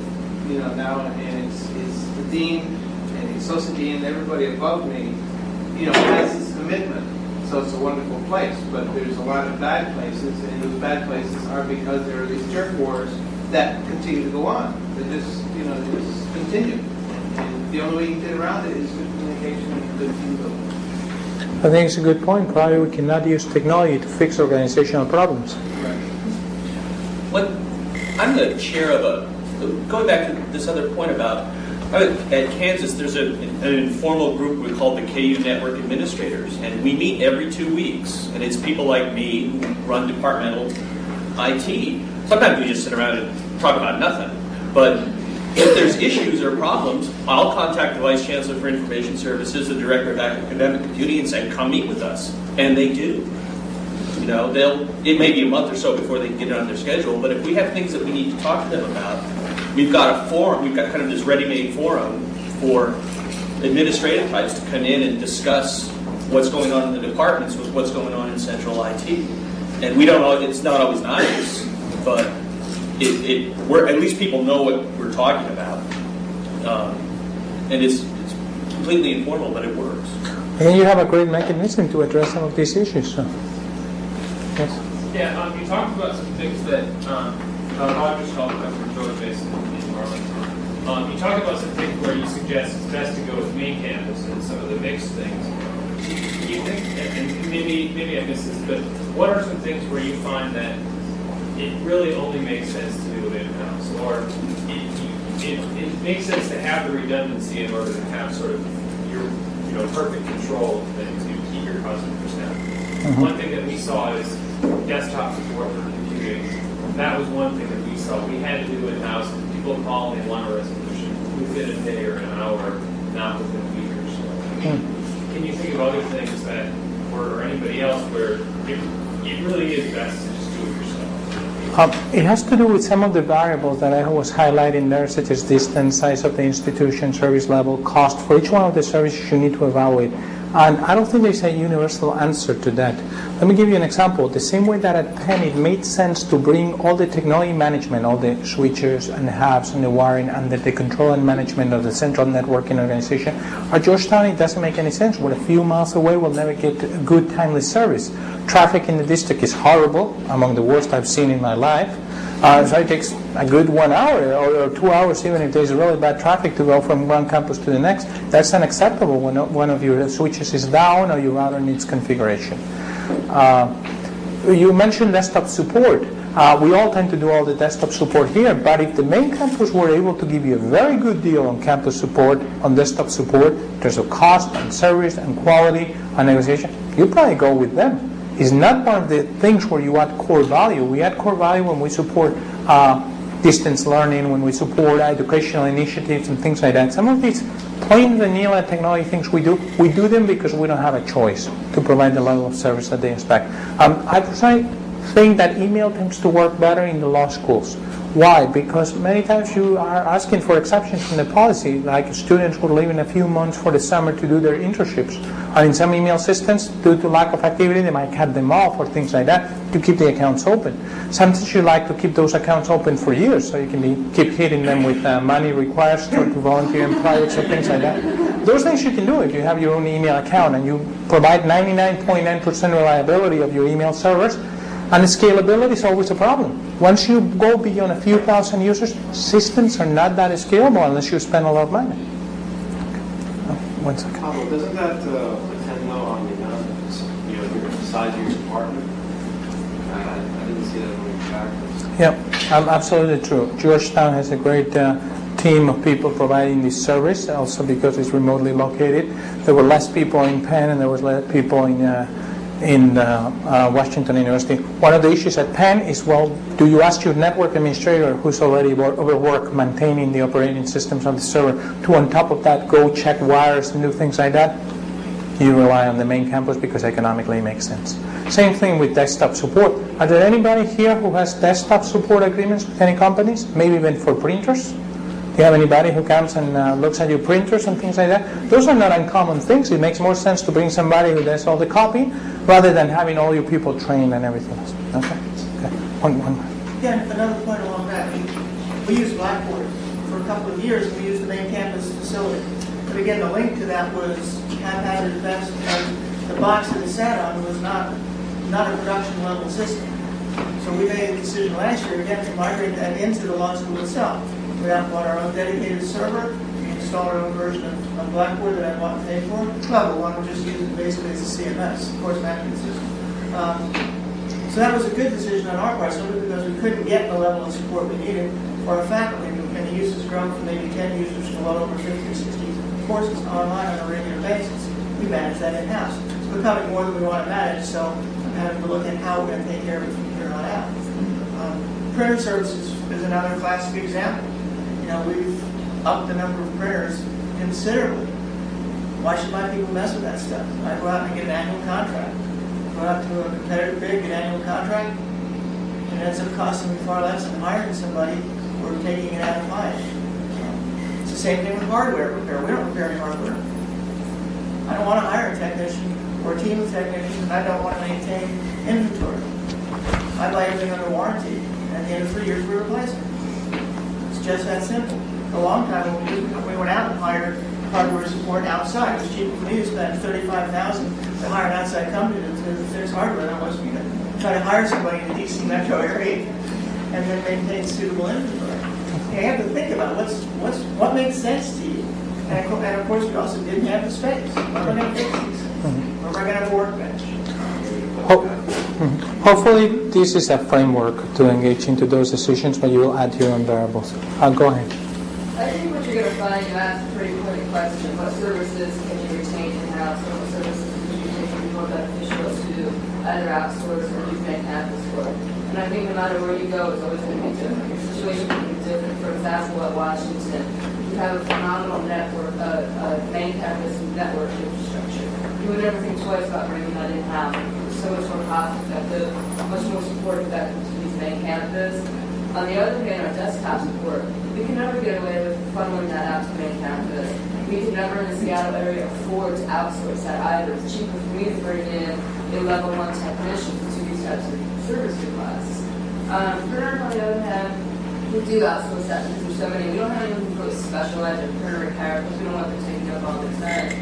now, and it's the dean and the associate dean and everybody above me, has this commitment. So it's a wonderful place, but there's a lot of bad places, and those bad places are because there are these jerk wars that continue to go on. They just continue. And the only way you can get around it is good communication and good team building. I think it's a good point. Probably we cannot use technology to fix organizational problems. I'm the chair of going back to this other point about, at Kansas, there's an informal group we call the KU Network Administrators, and we meet every 2 weeks, and it's people like me who run departmental IT. Sometimes we just sit around and talk about nothing, but if there's issues or problems, I'll contact the Vice Chancellor for Information Services, the Director of Academic Computing, and say, come meet with us, and they do. It may be a month or so before they can get it on their schedule, but if we have things that we need to talk to them about, we've got a forum, we've got kind of this ready-made forum for administrative types to come in and discuss what's going on in the departments with what's going on in central IT. And it's not always nice, but we're at least people know what we're talking about. And it's completely informal, but it works. And you have a great mechanism to address some of these issues. So. Yes. Yeah, you talked about some things that Roger talked about from George Mason in Arlington. You talked about some things where you suggest it's best to go with main campus and some of the mixed things. Do you think, and maybe I missed this, but what are some things where you find that it really only makes sense to do it in-house, or it makes sense to have the redundancy in order to have sort of your perfect control of things, to keep your customers happy? Mm-hmm. One thing that we saw is desktop support for computing. That was one thing that we saw. We had to do in-house. People call and want a resolution within a day or an hour, not within a week or so. Can you think of other things that, or anybody else, where it really is best to just do it yourself? It has to do with some of the variables that I was highlighting there, such as distance, size of the institution, service level, cost. For each one of the services you need to evaluate. And I don't think there's a universal answer to that. Let me give you an example. The same way that at Penn it made sense to bring all the technology management, all the switches and hubs and the wiring and the control and management of the central networking organization. At Georgetown it doesn't make any sense. We're a few miles away, we'll never get good timely service. Traffic in the district is horrible, among the worst I've seen in my life. So it takes a good 1 hour or 2 hours, even if there's really bad traffic, to go from one campus to the next. That's unacceptable when one of your switches is down or your router needs configuration. You mentioned desktop support. We all tend to do all the desktop support here, but if the main campus were able to give you a very good deal on campus support, on desktop support, in terms of cost and service and quality and negotiation, you'd probably go with them. Is not one of the things where you add core value. We add core value when we support distance learning, when we support educational initiatives and things like that. Some of these plain vanilla technology things we do them because we don't have a choice to provide the level of service that they expect. I personally think that email tends to work better in the law schools. Why? Because many times you are asking for exceptions from the policy, like students who are leaving a few months for the summer to do their internships. And in some email systems, due to lack of activity, they might cut them off or things like that to keep the accounts open. Sometimes you like to keep those accounts open for years, so you can keep hitting them with money required to volunteer in projects or things like that. Those things you can do if you have your own email account and you provide 99.9% reliability of your email servers. And scalability is always a problem. Once you go beyond a few thousand users, systems are not that scalable unless you spend a lot of money. One second. Pablo, doesn't that depend though on the amount of, your size of your department? I didn't see that in the factors. Yeah, absolutely true. Georgetown has a great team of people providing this service, also because it's remotely located. There were less people in Penn and there was less people in Washington University. One of the issues at Penn is, do you ask your network administrator who's already overworked maintaining the operating systems on the server to, on top of that, go check wires and do things like that? You rely on the main campus because economically it makes sense. Same thing with desktop support. Are there anybody here who has desktop support agreements with any companies? Maybe even for printers? Do you have anybody who comes and looks at your printers and things like that? Those are not uncommon things. It makes more sense to bring somebody who does all the copy rather than having all your people trained and everything else. Okay. One. Again, another point along that, we used Blackboard for a couple of years, and we used the main campus facility. But again, the link to that was haphazard at best, and the box that it sat on was not a production level system. So we made a decision last year, again, to migrate that into the law school itself. We have bought our own dedicated server, we installed our own version of Blackboard that I bought and paid for. Level one, we just use it basically as a CMS, course management system. So that was a good decision on our part, simply because we couldn't get the level of support we needed for our faculty. And the use has grown from maybe 10 users to well over 50 or 60 courses online on a regular basis. We manage that in-house. It's becoming more than we want to manage, so I'm having to look at how we're going to take care of it from here on out. Printer services is another classic example. We've upped the number of printers considerably. Why should my people mess with that stuff? I go out and get an annual contract. Go out to a competitive bid, get an annual contract, and it ends up costing me far less than hiring somebody or taking it out of mine. It's the same thing with hardware repair. We don't repair any hardware. I don't want to hire a technician or a team of technicians, and I don't want to maintain inventory. I buy everything under warranty, and at the end of 3 years, we replace it. It's just that simple. A long time ago, we went out and hired hardware support outside. It was cheaper for me to spend $35,000 to hire an outside company to fix hardware than it was for me to try to hire somebody in the DC metro area and then maintain suitable inventory. You have to think about what makes sense to you. And of course, we also didn't have the space. What am I going to fix these? Where am I going to have a workbench? Hopefully, this is a framework to engage into those decisions, but you will add your own variables. Go ahead. I think what you're going to find, you asked a pretty pointed question. What services can you retain in-house? What services do you think would be more beneficial to either outsource or use main campus for? And I think no matter where you go, it's always going to be different. Your situation can be different. For example, at Washington, you have a phenomenal network, main campus network infrastructure. You would never think twice about bringing that in-house. It's so much more cost-effective, much more support-effective to use main campus. On the other hand, our desktop support, we can never get away with funneling that out to main campus. We can never in the Seattle area afford to outsource that either. It's cheaper for me to bring in a level 1 technician to these types of service requests. Printer, on the other hand, we do outsource that because there's so many. We don't have anyone who really specialize in printer repair because we don't want them taking up all the time.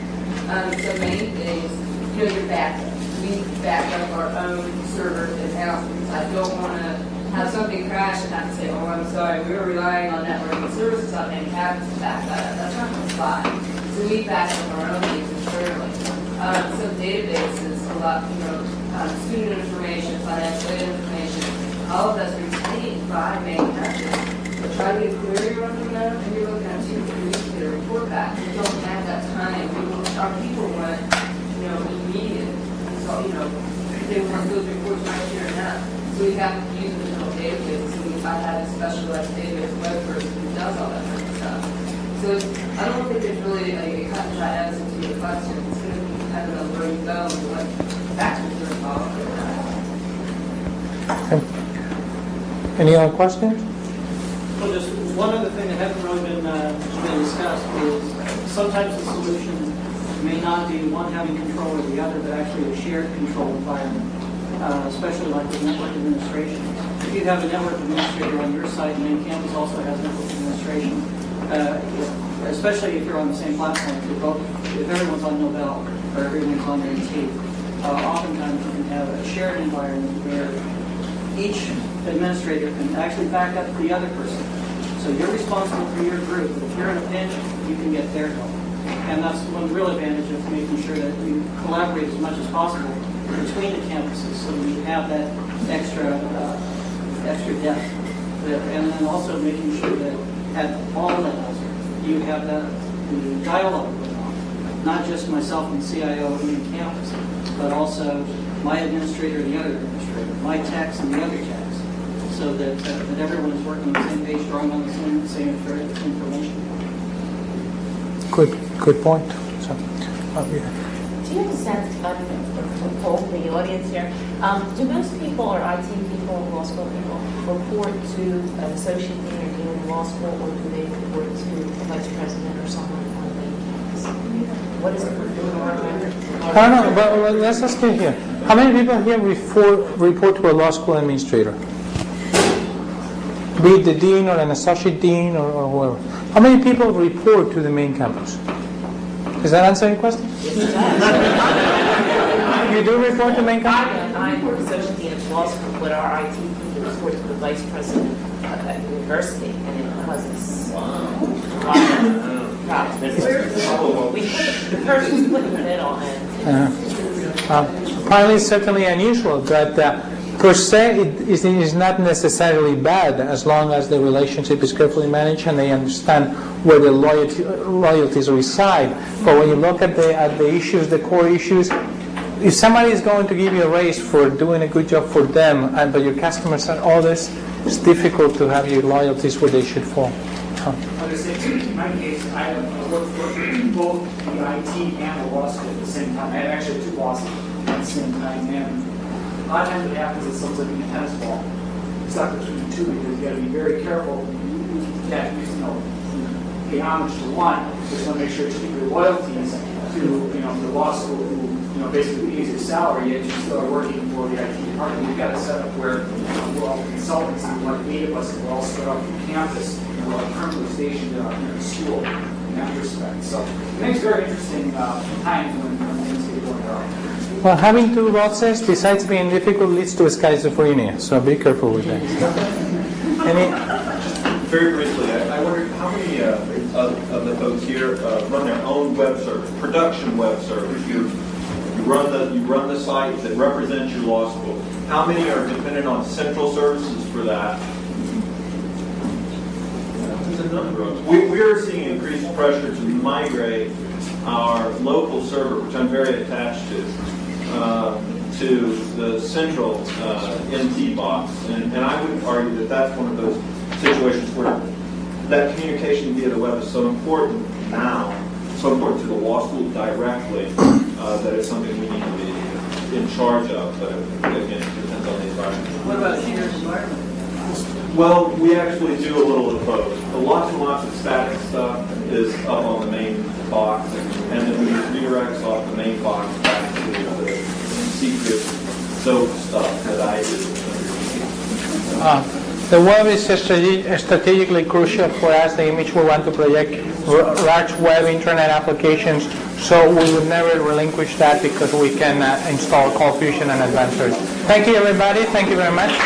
So main things, your backup. We back up our own servers in-house because I don't want to have something crash and have to say, oh, I'm sorry, we were relying on networking services on main campus to back that up. That's not going to fly. So we back up our own things internally. So databases, a lot, student information, financial aid information, all of that's retained by main campus. But try to get a query run from them, and you're looking at 2 or 3 weeks to get a report back. You don't have that time. Our people want, immediate. So, they want those reports right here and now. So we have to use the database. So we might have a specialized database web person who does all that kind of stuff. So I don't think there's really a cut and dry answer to your question. It's going to be dependent on where you go and what factors are involved with that. Okay. Any other questions? Well, just one other thing that hasn't really been discussed is sometimes the solution may not be one having control of the other, but actually a shared control environment, especially like with network administration. If you have a network administrator on your site, and main campus also has network administration, especially if you're on the same platform, if everyone's on Novell or everyone's on NT, oftentimes you can have a shared environment where each administrator can actually back up the other person. So you're responsible for your group, but if you're in a pinch, you can get their help. And that's one real advantage of making sure that we collaborate as much as possible between the campuses so we have that extra depth. And then also making sure that at all levels you have the dialogue going on. Not just myself and CIO and the campus, but also my administrator and the other administrator, my techs and the other techs, so that everyone is working on the same page, drawing on the same information. Good point. So, Do you have a sense of poll the audience here? Do most people or IT people, law school people, report to an associate dean or dean in law school, or do they report to a vice president or someone on the campus? What is it? I don't know, but let's ask you here. How many people here report to a law school administrator? Be it the dean or an associate dean or whoever. How many people report to the main campus? Does that answer your question? You do report to main campus? I'm associate dean of law school, but our IT people report to the vice president at the university, and it causes a lot of problems. We put the person's put in the middle, and apparently it's certainly unusual, but per se it is not necessarily bad as long as the relationship is carefully managed and they understand where the loyalties reside. But when you look at the issues, the core issues, if somebody is going to give you a raise for doing a good job for them, but your customers are others, it's difficult to have your loyalties where they should fall. In my case, I worked for both the IT and the law school at the same time. I had actually two bosses at the same time. And a lot of times what happens is something like a tennis ball. It's stuck between the two because you got to be very careful. You can't, pay homage to one. You just want to make sure to keep your loyalties to, the law school who, basically pays your salary, yet you still are working for the IT department. We've got a setup where we're all consultants, and like 8 of us, and we're all spread out from campus, and we're all currently stationed in the school in that respect. So it makes very interesting times when things get going wrong. Well, having two bosses, besides being difficult, leads to schizophrenia. So be careful with that. Very briefly, I wondered how many of the folks here run their own web service, production web service. You run the site that represents your law school. How many are dependent on central services for that? There's a number of them. We're seeing increased pressure to migrate our local server, which I'm very attached to the central MT box. And I would argue that that's one of those situations where that communication via the web is so important now, so important to the law school directly, that it's something we need to be in charge of. But again, it depends on the environment. What about shared environment? Well, we actually do a little of both. Lots and lots of static stuff is up on the main box, and then we redirects off the main box back to the secret soap stuff that I do. The web is strategically crucial for us, the image we want to project, large web internet applications, so we would never relinquish that because we can install Call Fusion and Advanced Search. Thank you, everybody. Thank you very much.